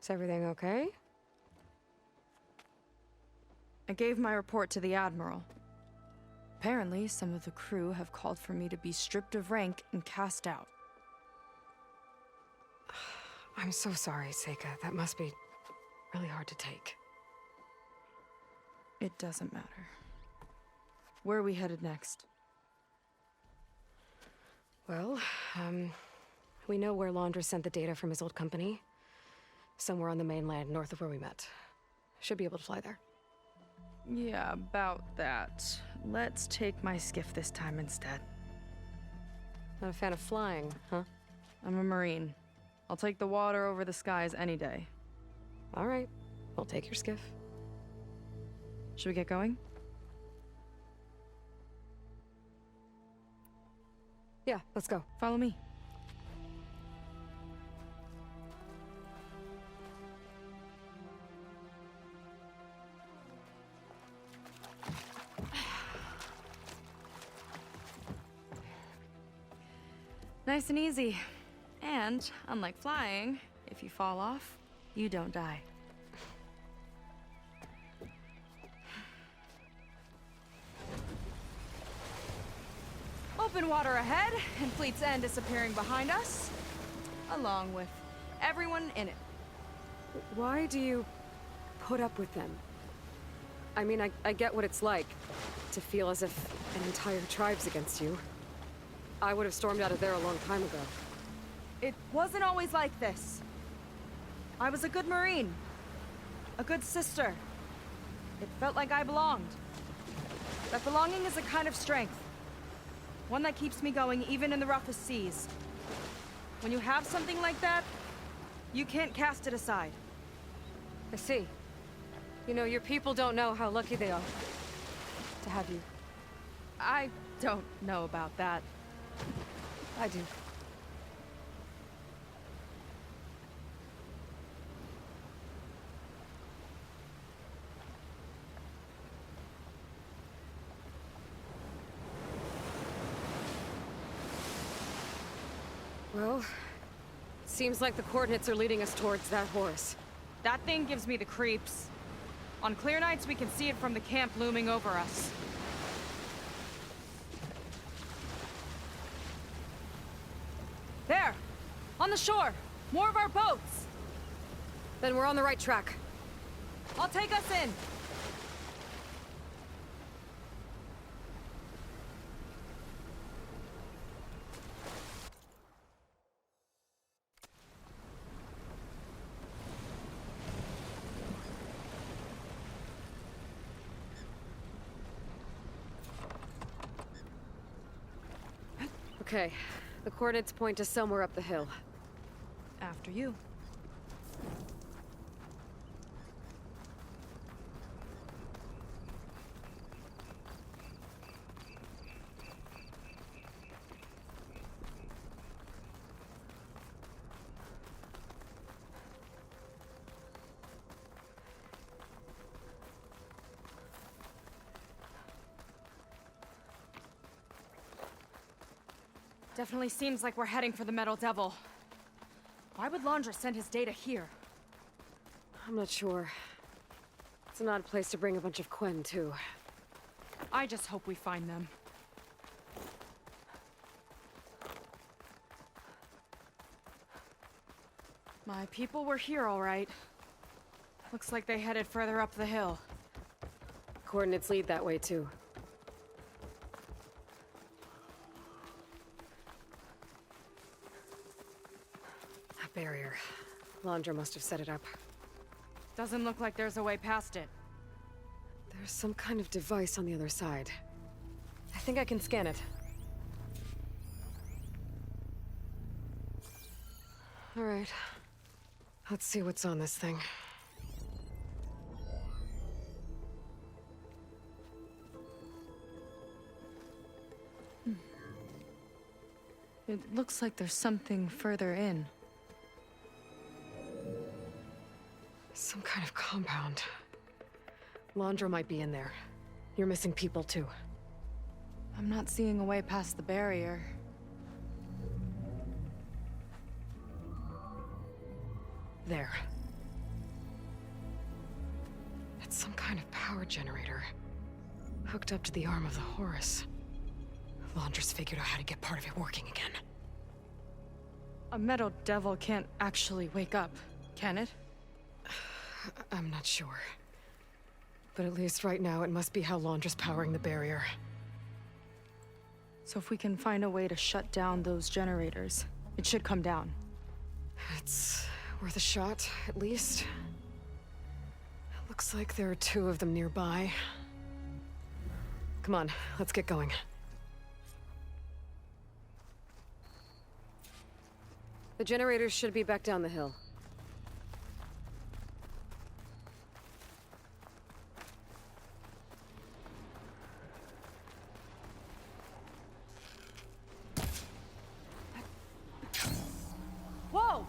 Is everything okay? I gave my report to the Admiral. Apparently, some of the crew have called for me to be stripped of rank and cast out. I'm so sorry, Seika. That must be really hard to take. It doesn't matter. Where are we headed next? Well, we know where Laundra sent the data from his old company. Somewhere on the mainland, north of where we met. Should be able to fly there. Yeah, about that. Let's take my skiff this time instead. Not a fan of flying, huh? I'm a Marine. I'll take the water over the skies any day. All right. We'll take your skiff. Should we get going? Yeah, let's go. Follow me. Nice and easy. And, unlike flying, if you fall off, you don't die. Open water ahead, and Fleet's End disappearing behind us, along with everyone in it. Why do you put up with them? I mean, I get what it's like to feel as if an entire tribe's against you. I would have stormed out of there a long time ago. It wasn't always like this. I was a good Marine. A good sister. It felt like I belonged. That belonging is a kind of strength. One that keeps me going even in the roughest seas. When you have something like that, you can't cast it aside. I see. You know, your people don't know how lucky they are to have you. I don't know about that. I do. Well, seems like the coordinates are leading us towards that horse. That thing gives me the creeps. On clear nights, we can see it from the camp looming over us. There! On the shore! More of our boats! Then we're on the right track. I'll take us in! Okay, the coordinates point to somewhere up the hill. After you. Definitely seems like we're heading for the Metal Devil. Why would Laundra send his data here? I'm not sure. It's an odd place to bring a bunch of Quen, too. I just hope we find them. My people were here, all right. Looks like they headed further up the hill. Coordinates lead that way, too. That barrier. Laundra must have set it up. Doesn't look like there's a way past it. There's some kind of device on the other side. I think I can scan it. All right. Let's see what's on this thing. It looks like there's something further in. Some kind of compound. Laundra might be in there. You're missing people, too. I'm not seeing a way past the barrier. There. Some kind of power generator. Hooked up to the arm of the Horus. Laundress figured out how to get part of it working again. A metal devil can't actually wake up, can it? I'm not sure. But at least right now, it must be how Laundress powering the barrier. So if we can find a way to shut down those generators, it should come down. It's worth a shot, at least. Looks like there are 2 of them nearby. Come on, let's get going. The generators should be back down the hill. Whoa!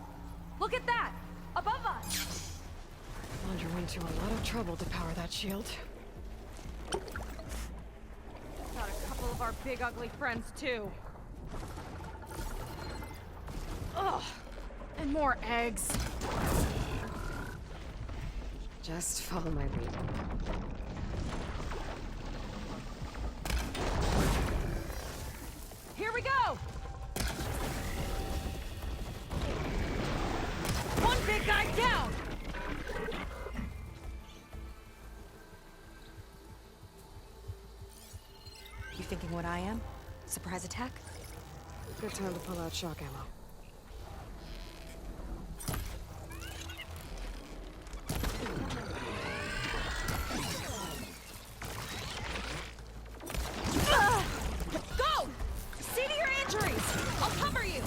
Look at that! Above us! Laundry went to a lot of trouble to power that shield. Got a couple of our big ugly friends, too. Ugh! And more eggs. Just follow my lead. Here we go! One big guy down! You thinking what I am? Surprise attack? Good time to pull out shock ammo. Go! See to your injuries! I'll cover you!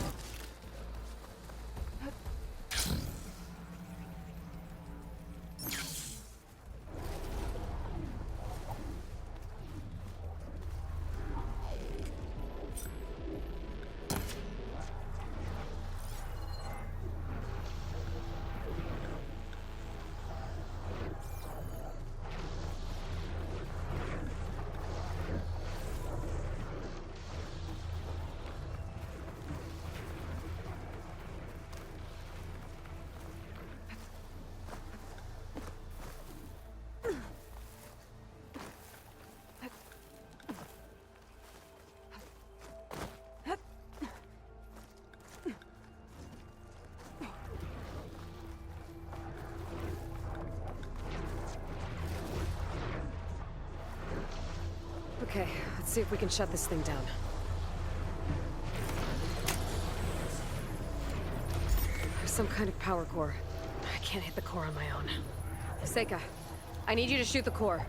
Okay, let's see if we can shut this thing down. There's some kind of power core. I can't hit the core on my own. Seika, I need you to shoot the core.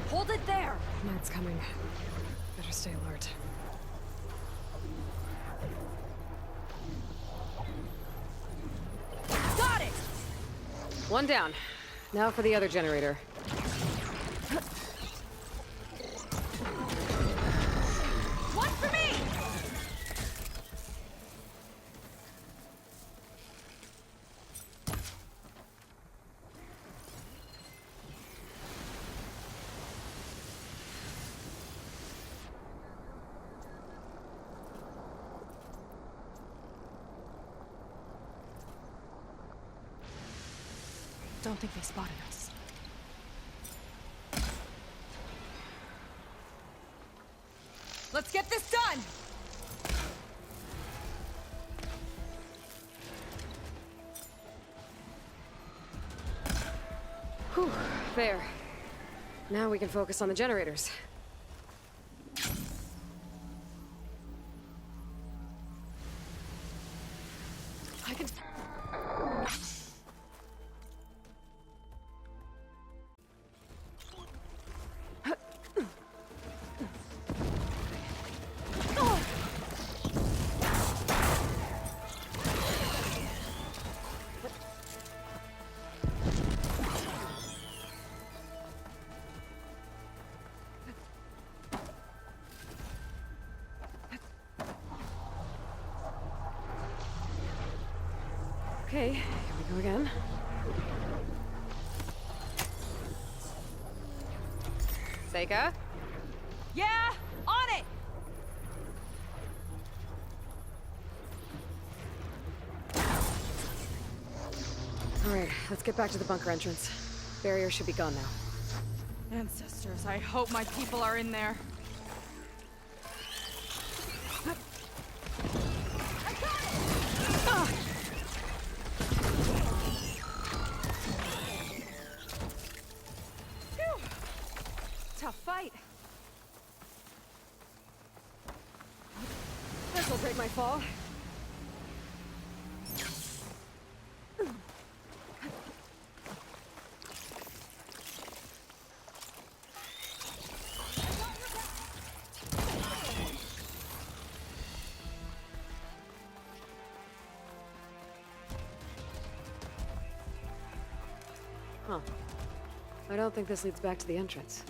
Hold it there! Night's coming. Better stay alert. Got it! One down. Now for the other generator. One for me! Don't think they spotted us. Let's get this done! Whew, there. Now we can focus on the generators. I can... Okay, here we go again. Seika? Yeah, on it! All right, let's get back to the bunker entrance. Barrier should be gone now. Ancestors, I hope my people are in there. Tough fight. This'll break my fall. Huh. I don't think this leads back to the entrance.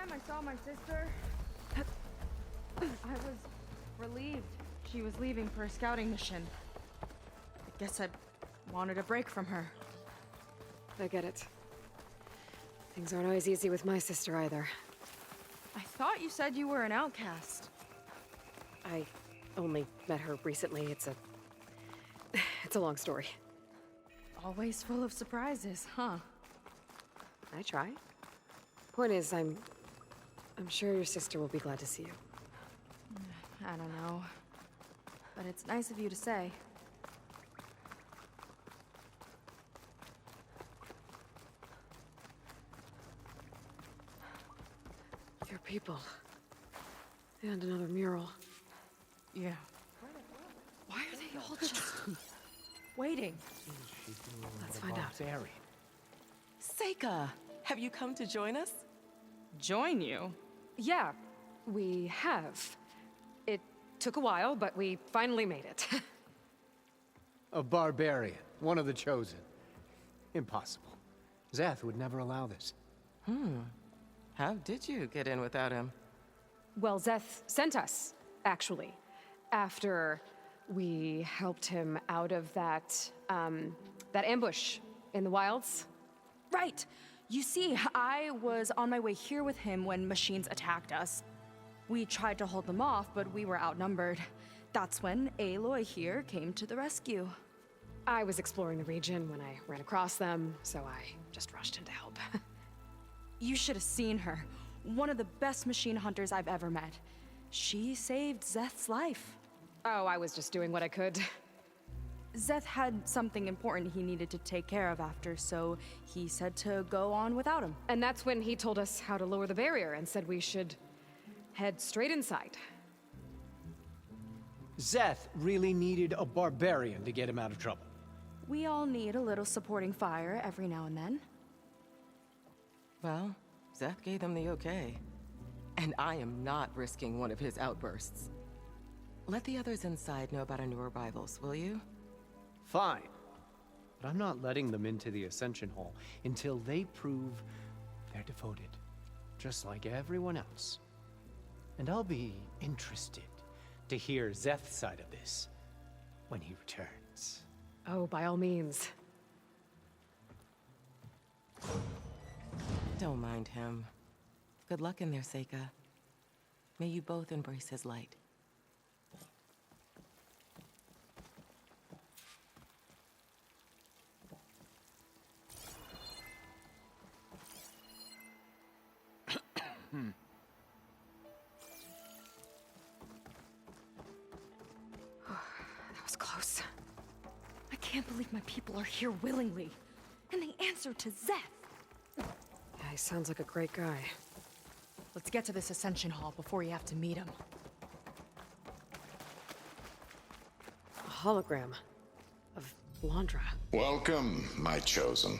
I saw my sister, I was relieved she was leaving for a scouting mission. I guess I wanted a break from her. I get it. Things aren't always easy with my sister either. I thought you said you were an outcast. I only met her recently. It's a long story. Always full of surprises, huh? I try. Point is, I'm sure your sister will be glad to see you. I don't know. But it's nice of you to say. Your people. And another mural. Yeah. Why are they all just waiting? Let's find out. Seika, have you come to join us? Join you? Yeah, we have. It took a while, but we finally made it. A barbarian, one of the chosen. Impossible. Zeth would never allow this. How did you get in without him? Well, Zeth sent us, actually, after we helped him out of that ambush in the wilds. Right. You see, I was on my way here with him when machines attacked us. We tried to hold them off, but we were outnumbered. That's when Aloy here came to the rescue. I was exploring the region when I ran across them, so I just rushed in to help. You should have seen her. One of the best machine hunters I've ever met. She saved Zeth's life. Oh, I was just doing what I could. Zeth had something important he needed to take care of after, so he said to go on without him. And that's when he told us how to lower the barrier and said we should head straight inside. Zeth really needed a barbarian to get him out of trouble. We all need a little supporting fire every now and then. Well, Zeth gave them the okay. And I am not risking one of his outbursts. Let the others inside know about our new arrivals, will you? Fine. But I'm not letting them into the Ascension Hall until they prove they're devoted. Just like everyone else. And I'll be interested to hear Zeth's side of this when he returns. Oh, by all means. Don't mind him. Good luck in there, Seika. May you both embrace his light. That was close. I can't believe my people are here willingly. And they answer to Zeth. Yeah, he sounds like a great guy. Let's get to this Ascension Hall before you have to meet him. A hologram of Landra. Welcome, my chosen.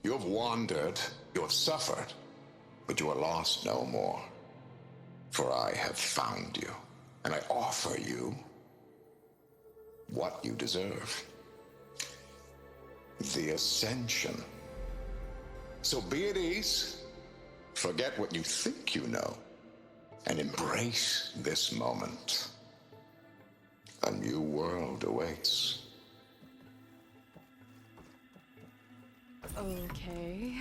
You have wandered, you have suffered, but you are lost no more. For I have found you, and I offer you what you deserve. The Ascension. So be at ease, forget what you think you know, and embrace this moment. A new world awaits. Okay.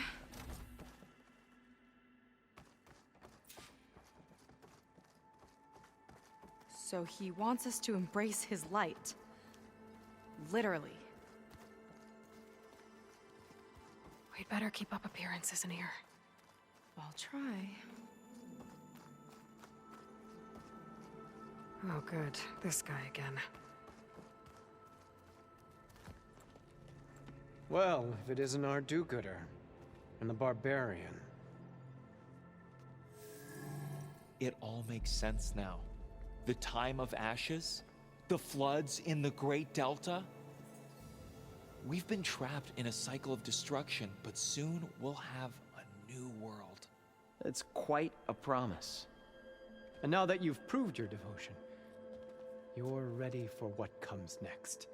So he wants us to embrace his light. Literally. We'd better keep up appearances in here. I'll try. Oh, good. This guy again. Well, if it isn't our do-gooder and the barbarian. It all makes sense now. The time of ashes, the floods in the Great Delta. We've been trapped in a cycle of destruction, but soon we'll have a new world. It's quite a promise. And now that you've proved your devotion, you're ready for what comes next.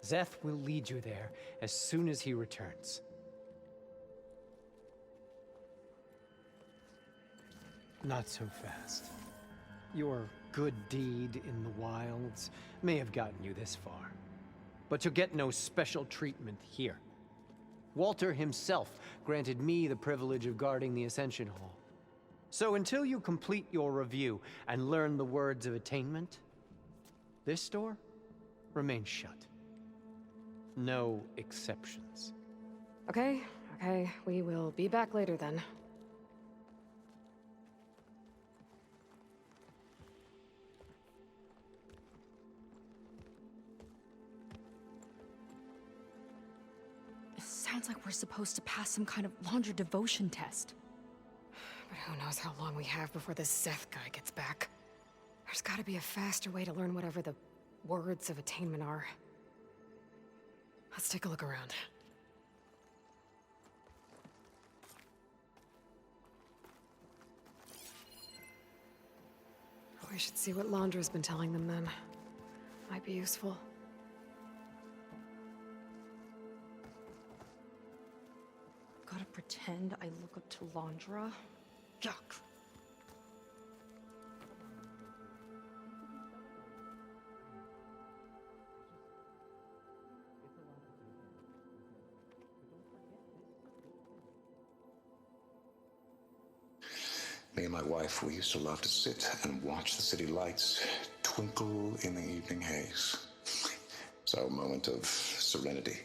Zeth will lead you there as soon as he returns. Not so fast. Your good deed in the wilds may have gotten you this far, but you'll get no special treatment here. Walter himself granted me the privilege of guarding the Ascension Hall. So until you complete your review and learn the words of attainment, this door remains shut. No exceptions. Okay, we will be back later then. It sounds like we're supposed to pass some kind of Landra devotion test. But who knows how long we have before this Zeth guy gets back. There's gotta be a faster way to learn whatever the words of attainment are. Let's take a look around. We should see what Landra's been telling them then. Might be useful. Gotta pretend I look up to Landra? Yuck. Me and my wife, we used to love to sit and watch the city lights twinkle in the evening haze. It's our moment of serenity.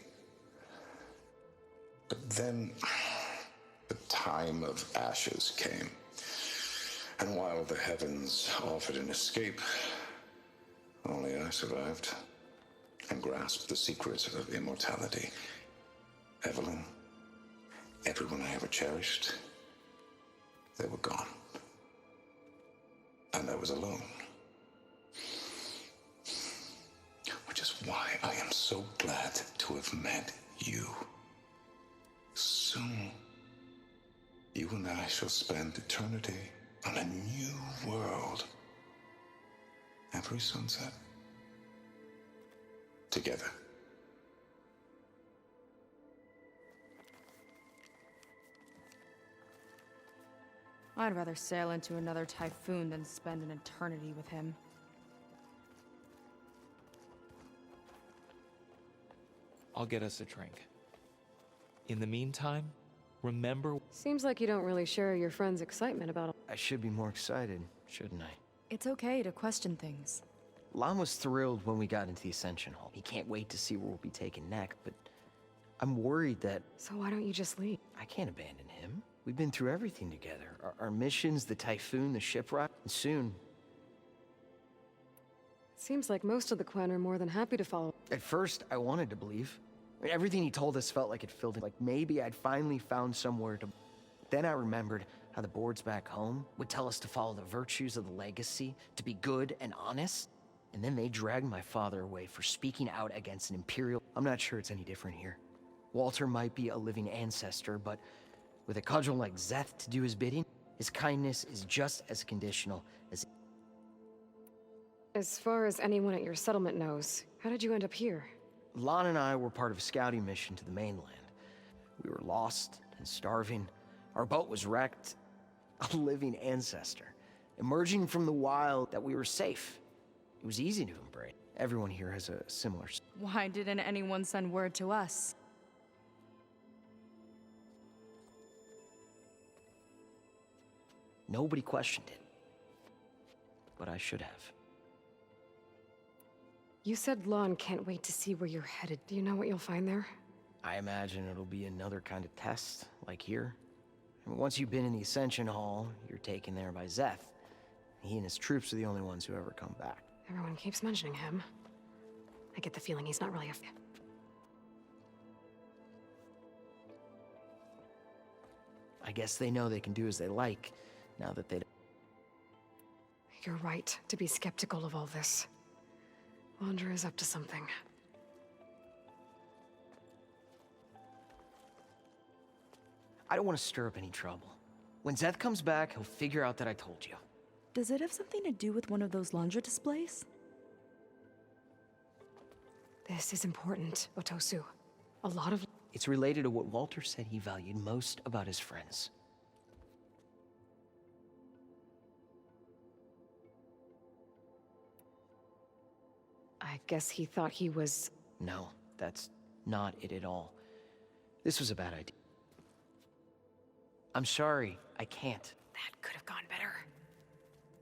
But then, the time of ashes came. And while the heavens offered an escape, only I survived and grasped the secret of immortality. Evelyn, everyone I ever cherished, they were gone. And I was alone. Which is why I am so glad to have met you. Soon, you and I shall spend eternity on a new world. Every sunset. Together. I'd rather sail into another typhoon than spend an eternity with him. I'll get us a drink. In the meantime, remember... Seems like you don't really share your friend's excitement about I should be more excited, shouldn't I? It's okay to question things. Lon was thrilled when we got into the Ascension Hall. He can't wait to see where we'll be taken next, but I'm worried that So why don't you just leave? I can't abandon him. We've been through everything together. Our missions, the typhoon, the shipwreck, and soon... Seems like most of the Quen are more than happy to follow. At first, I wanted to believe. I mean, everything he told us felt like it filled in. Like maybe I'd finally found somewhere to... Then I remembered how the boards back home would tell us to follow the virtues of the legacy, to be good and honest. And then they dragged my father away for speaking out against an Imperial... I'm not sure it's any different here. Walter might be a living ancestor, but with a cudgel like Szeth to do his bidding, his kindness is just as conditional as... As far as anyone at your settlement knows, how did you end up here? Lon and I were part of a scouting mission to the mainland. We were lost and starving. Our boat was wrecked. A living ancestor. Emerging from the wild, that we were safe. It was easy to embrace. Everyone here has a similar... Why didn't anyone send word to us? Nobody questioned it. But I should have. You said Lon can't wait to see where you're headed. Do you know what you'll find there? I imagine it'll be another kind of test, like here. And once you've been in the Ascension Hall, you're taken there by Szeth. He and his troops are the only ones who ever come back. Everyone keeps mentioning him. I get the feeling he's not really a fan. I guess they know they can do as they like, now that they... You're right to be skeptical of all this. Wander is up to something. I don't want to stir up any trouble. When Szeth comes back, he'll figure out that I told you. Does it have something to do with one of those laundry displays? This is important, Otosu. A lot of... It's related to what Walter said he valued most about his friends. I guess he thought he was... No, that's not it at all. This was a bad idea. I'm sorry, I can't. That could have gone better.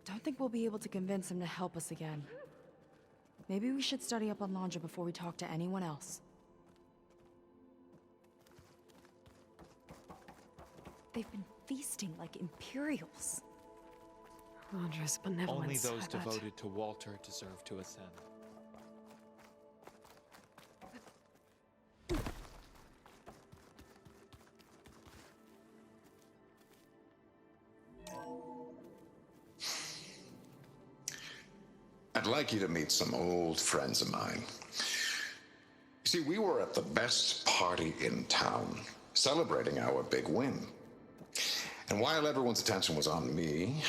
Don't think we'll be able to convince him to help us again. Maybe we should study up on laundry before we talk to anyone else. They've been feasting like Imperials. Wandra's benevolence. Only those I bet. devoted to Walter deserve to ascend. I'd like you to meet some old friends of mine. You see, we were at the best party in town, celebrating our big win. And while everyone's attention was on me,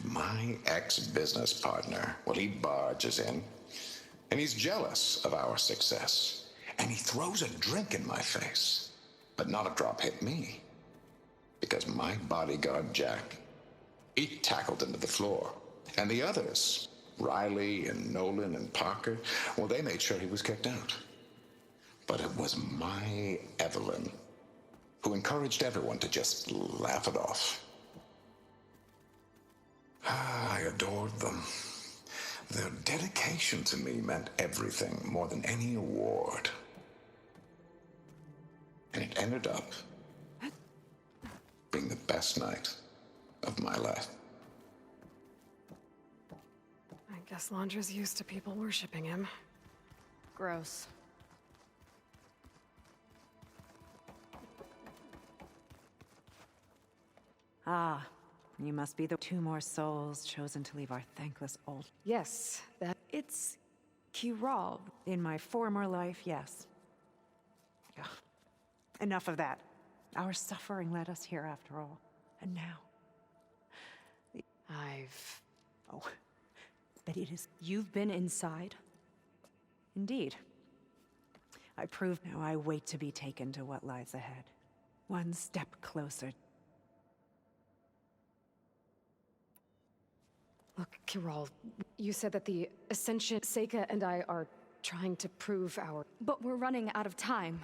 my ex-business partner, well, he barges in, and he's jealous of our success. And he throws a drink in my face, but not a drop hit me. Because my bodyguard, Jack, he tackled him to the floor. And the others, Riley and Nolan and Parker, well, they made sure he was kicked out. But it was my Evelyn who encouraged everyone to just laugh it off. I adored them. Their dedication to me meant everything, more than any award. And it ended up being the best night of my life. I guess Londra's used to people worshipping him. Gross. Ah, you must be the two more souls chosen to leave our thankless old... Yes, that... It's... Kiral. In my former life, yes. Ugh. Enough of that. Our suffering led us here after all. And now... I've... Oh, but it is... You've been inside? Indeed. I prove now I wait to be taken to what lies ahead. One step closer. Look, Kiral, you said that the Ascension, Seika and I are trying to prove our... But we're running out of time.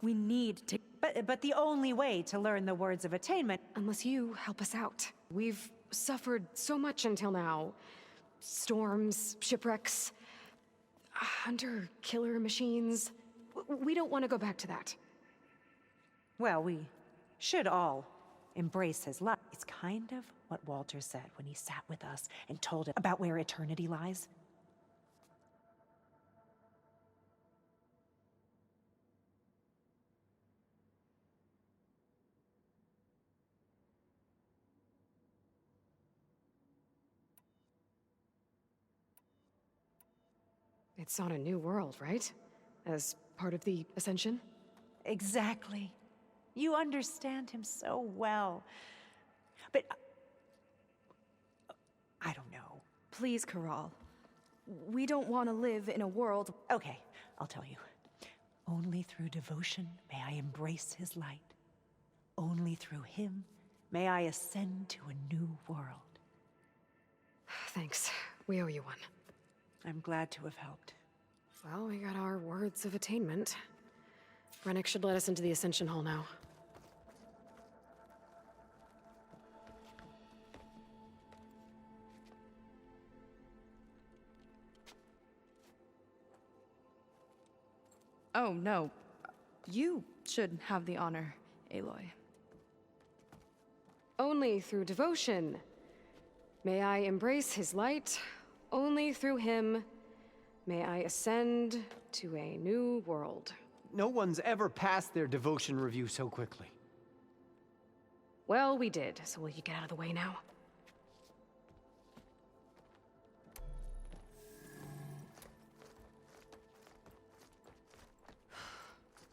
We need to... But the only way to learn the words of attainment... Unless you help us out. We've suffered so much until now. Storms, shipwrecks, hunter-killer machines. We don't want to go back to that. Well, we should all embrace his love. It's kind of what Walter said when he sat with us and told us about where eternity lies. It's on a new world, right? As part of the Ascension? Exactly. You understand him so well. But I don't know. Please, Karal. We don't want to live in a world. Okay, I'll tell you. Only through devotion may I embrace his light. Only through him may I ascend to a new world. Thanks. We owe you one. I'm glad to have helped. Well, we got our words of attainment. Rennick should let us into the Ascension Hall now. Oh, no. You should have the honor, Aloy. Only through devotion may I embrace his light. Only through him may I ascend to a new world. No one's ever passed their devotion review so quickly. Well, we did, so will you get out of the way now?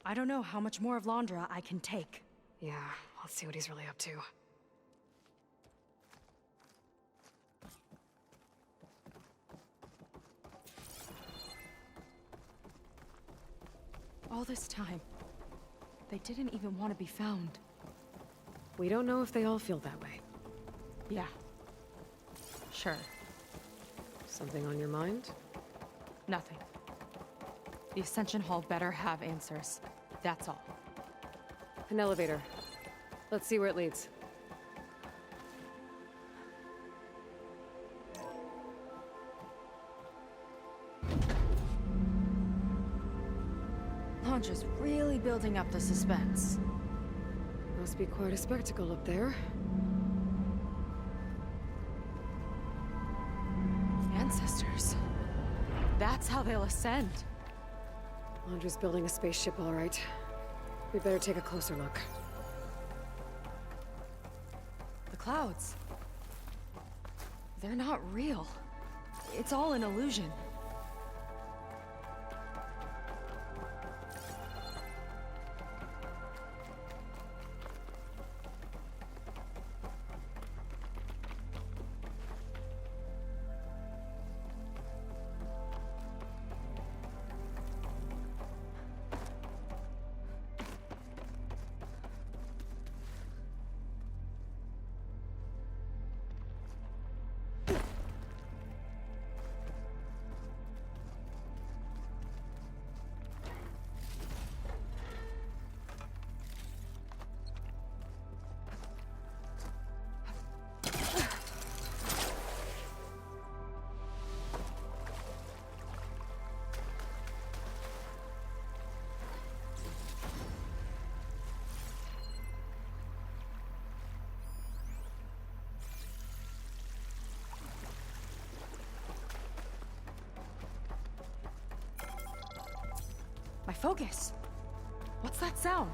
I don't know how much more of Londra I can take. Yeah, let's see what he's really up to. All this time, they didn't even want to be found. We don't know if they all feel that way. Yeah. Sure. Something on your mind? Nothing. The Ascension Hall better have answers. That's all. An elevator. Let's see where it leads. Londra's really building up the suspense. Must be quite a spectacle up there. Ancestors. That's how they'll ascend. Londra's building a spaceship, all right. We better take a closer look. The clouds. They're not real. It's all an illusion. My focus. What's that sound?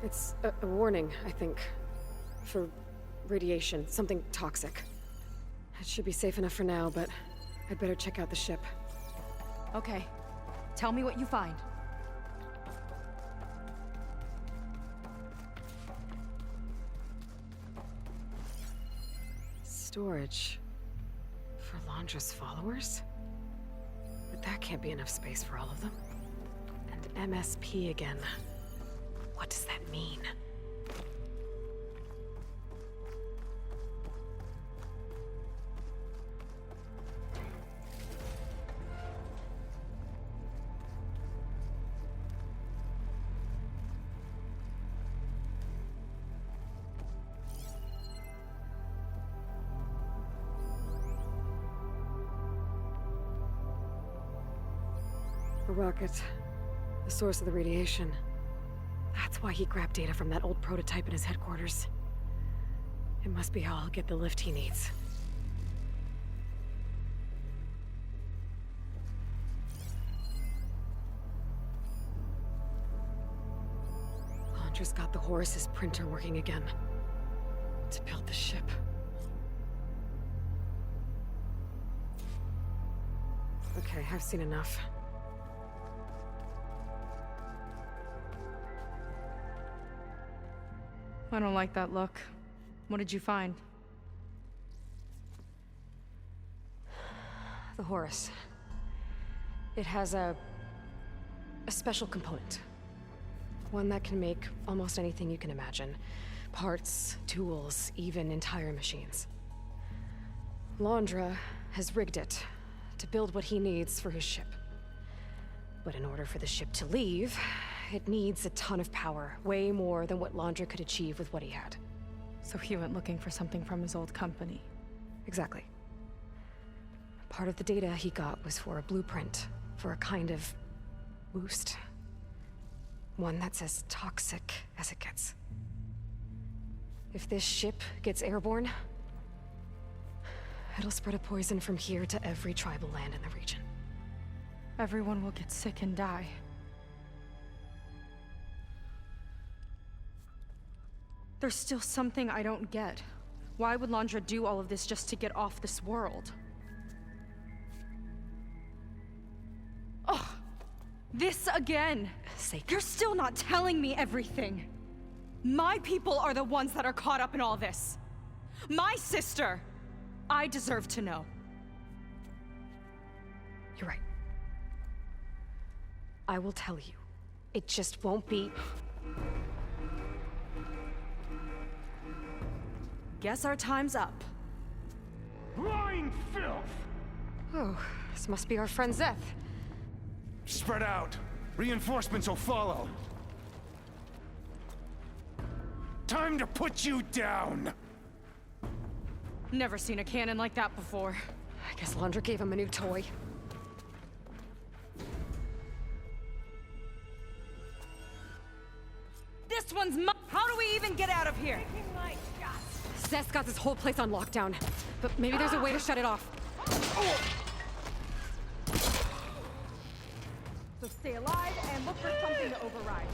It's a warning, I think. For radiation, something toxic. It should be safe enough for now, but I'd better check out the ship. Okay. Tell me what you find. Storage. For Londra's followers? But that can't be enough space for all of them. And MSP again. What does that mean? A rocket. The source of the radiation. That's why he grabbed data from that old prototype in his headquarters. It must be how I'll get the lift he needs. Londra's got the Horus's printer working again. To build the ship. A Okay, I've seen enough. I don't like that look. What did you find? The Horus. It has a special component. One that can make almost anything you can imagine. Parts, tools, even entire machines. Londra has rigged it to build what he needs for his ship. But in order for the ship to leave, it needs a ton of power, way more than what Londra could achieve with what he had. So he went looking for something from his old company. Exactly. Part of the data he got was for a blueprint, for a kind of boost. One that's as toxic as it gets. If this ship gets airborne, it'll spread a poison from here to every tribal land in the region. Everyone will get sick and die. There's still something I don't get. Why would Londra do all of this just to get off this world? Ugh! This again! You're still not telling me everything! My people are the ones that are caught up in all this! My sister! I deserve to know. You're right. I will tell you. It just won't be... Guess our time's up. Lying filth! Oh, this must be our friend Zeth. Spread out. Reinforcements will follow. Time to put you down! Never seen a cannon like that before. I guess Londra gave him a new toy. This one's my— How do we even get out of here? Zeth's got this whole place on lockdown, but maybe there's a way to shut it off. So stay alive and look for something to override.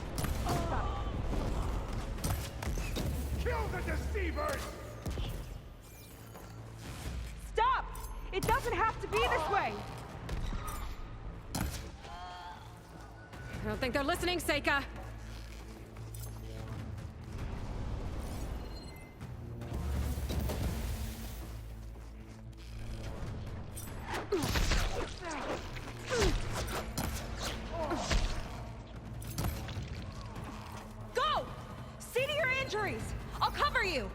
Kill the deceivers! Stop! It doesn't have to be this way! I don't think they're listening, Seika. Go! See to your injuries! I'll cover you!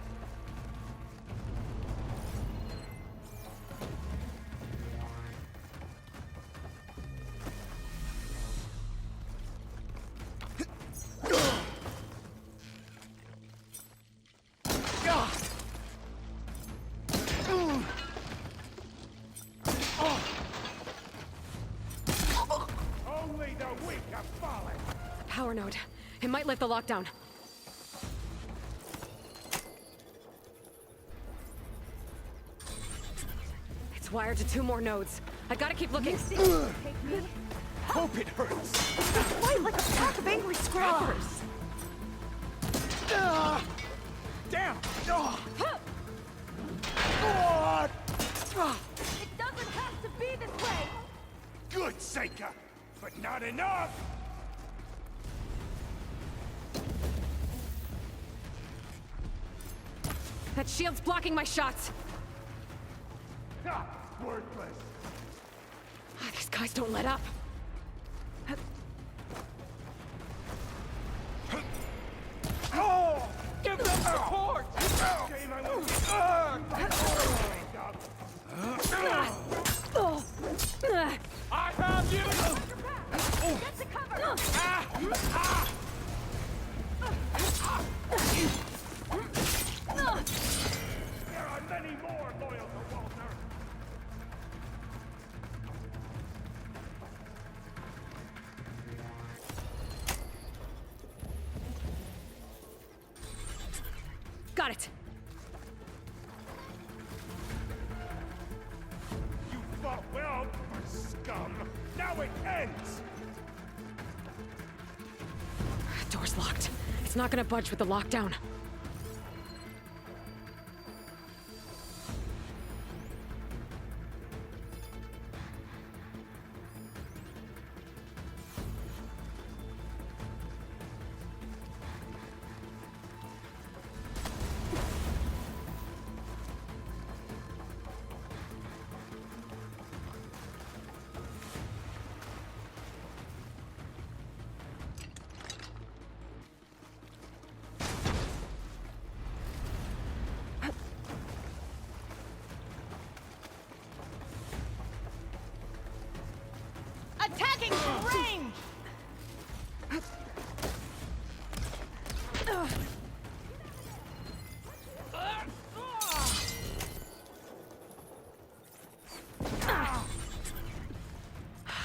Only the weak have fallen! Power node. It might lift the lockdown. It's wired to 2 more nodes. I gotta keep looking. Hope it hurts! Fight like a pack of angry scrappers! Damn! It doesn't have to be this way! Good, Seika, but not enough! That shield's blocking my shots. Ha! Worthless! These guys don't let up. Oh! Give them support! Game I won't I have you! Get to cover! There are many more loyal to Walter! Got it. You fought well, scum! Now it ends! Door's locked. It's not gonna budge with the lockdown. Attacking from range!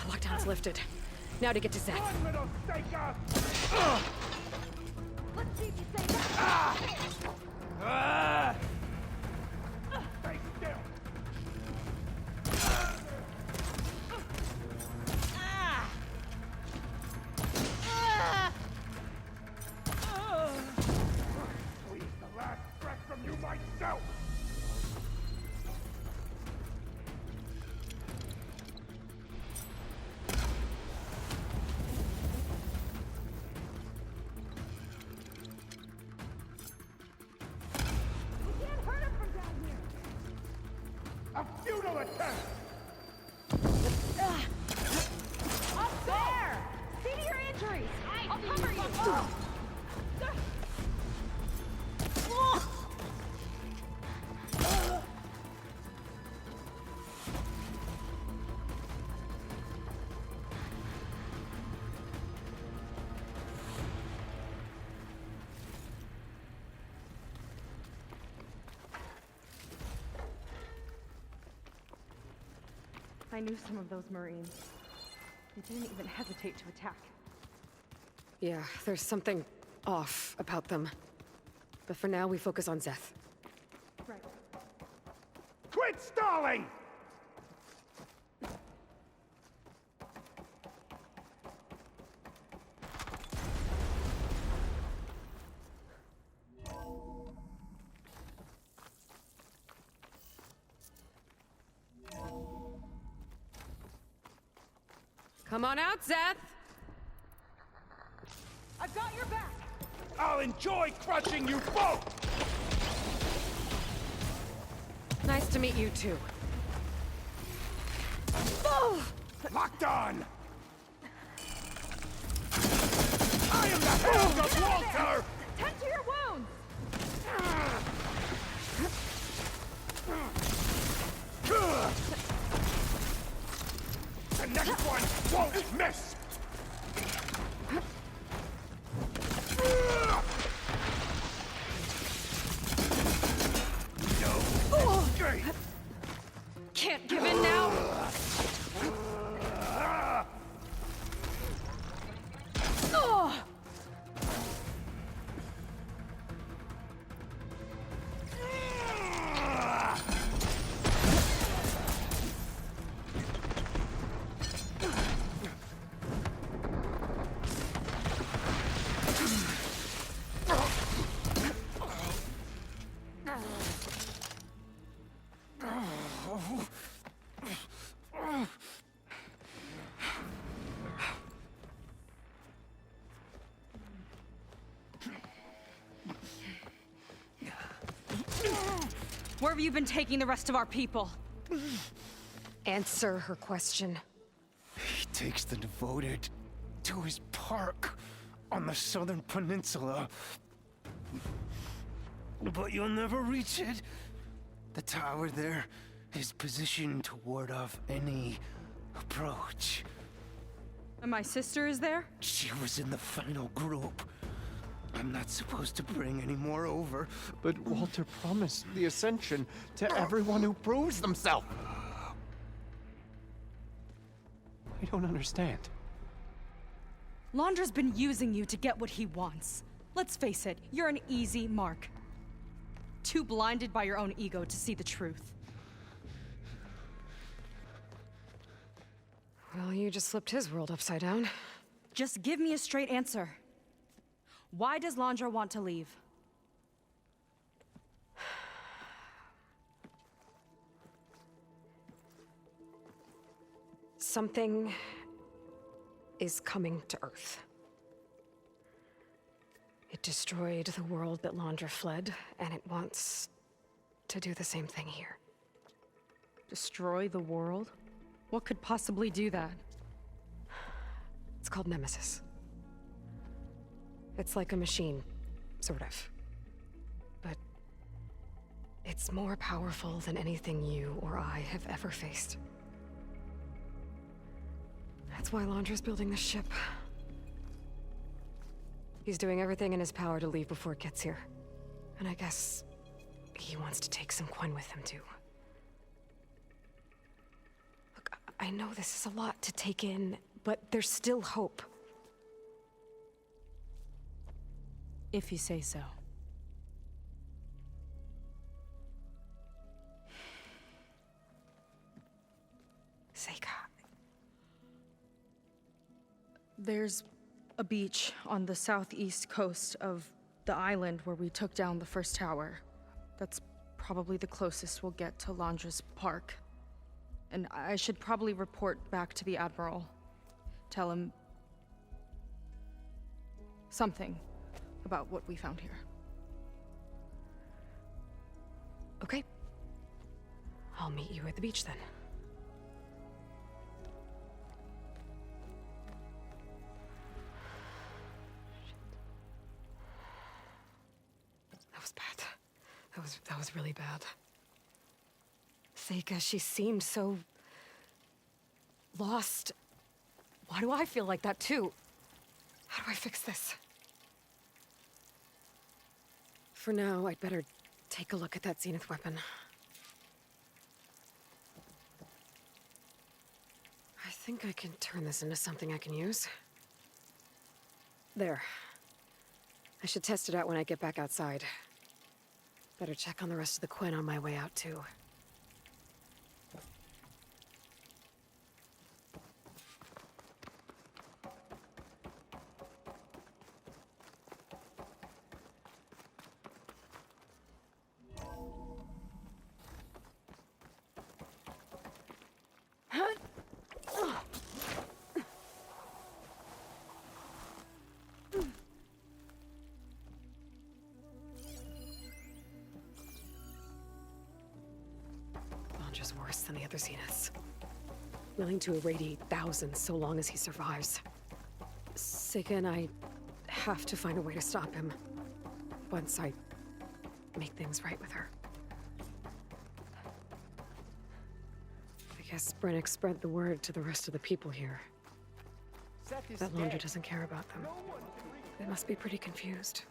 Lockdown's lifted. Now to get to Zeth. Let's see if you say that. Stay still. Squeeze the last breath from you myself. A futile attempt! Up there! See to your injuries! I'll cover you! I knew some of those Marines. They didn't even hesitate to attack. Yeah, there's something off about them. But for now, we focus on Zeth. Right. Quit stalling! Come on out, Zeth! I've got your back! I'll enjoy crushing you both! Nice to meet you, too. Locked on! I am the Hound of Walter! Tend to your wounds! The next one won't miss! No escape! Can't give in now! Where have you been taking the rest of our people? Answer her question. He takes the devoted to his park on the southern peninsula. But you'll never reach it. The tower there is positioned to ward off any approach. And my sister is there? She was in the final group. I'm not supposed to bring any more over. But Walter promised the Ascension to everyone who proves themselves. I don't understand. Londra's been using you to get what he wants. Let's face it, you're an easy mark. Too blinded by your own ego to see the truth. Well, you just flipped his world upside down. Just give me a straight answer. Why does Londra want to leave? Something is coming to Earth. It destroyed the world that Londra fled, and it wants to do the same thing here. Destroy the world? What could possibly do that? It's called Nemesis. It's like a machine, sort of. But it's more powerful than anything you or I have ever faced. That's why Londra's building this ship. He's doing everything in his power to leave before it gets here. And I guess he wants to take some Quen with him, too. Look, I know this is a lot to take in, but there's still hope. If you say so. Seika. There's a beach on the southeast coast of the island where we took down the first tower. That's probably the closest we'll get to Londra's park. And I should probably report back to the Admiral. Tell him something about what we found here. Okay. I'll meet you at the beach then. That was bad. That was really bad. Seika, she seemed so lost. Why do I feel like that too? How do I fix this? For now, I'd better take a look at that Zenith weapon. I think I can turn this into something I can use. There. I should test it out when I get back outside. Better check on the rest of the Quen on my way out, too. Londra's worse than the other Zeniths. Willing to irradiate thousands so long as he survives. Seika and I have to find a way to stop him. Once I make things right with her. I guess Brennick spread the word to the rest of the people here. That Londra doesn't care about them. They must be pretty confused.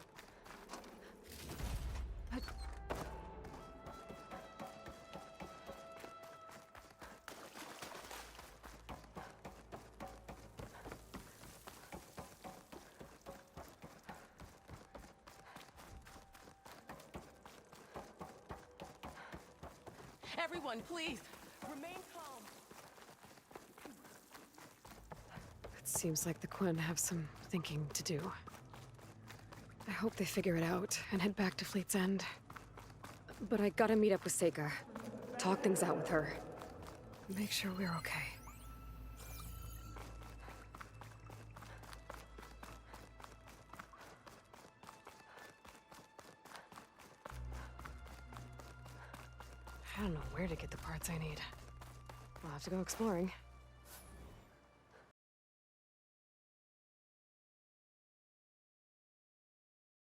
Everyone, please, remain calm. It seems like the Quen have some thinking to do. I hope they figure it out and head back to Fleet's End. But I gotta meet up with Seika, talk things out with her, make sure we're okay. I don't know where to get the parts I need. I'll have to go exploring.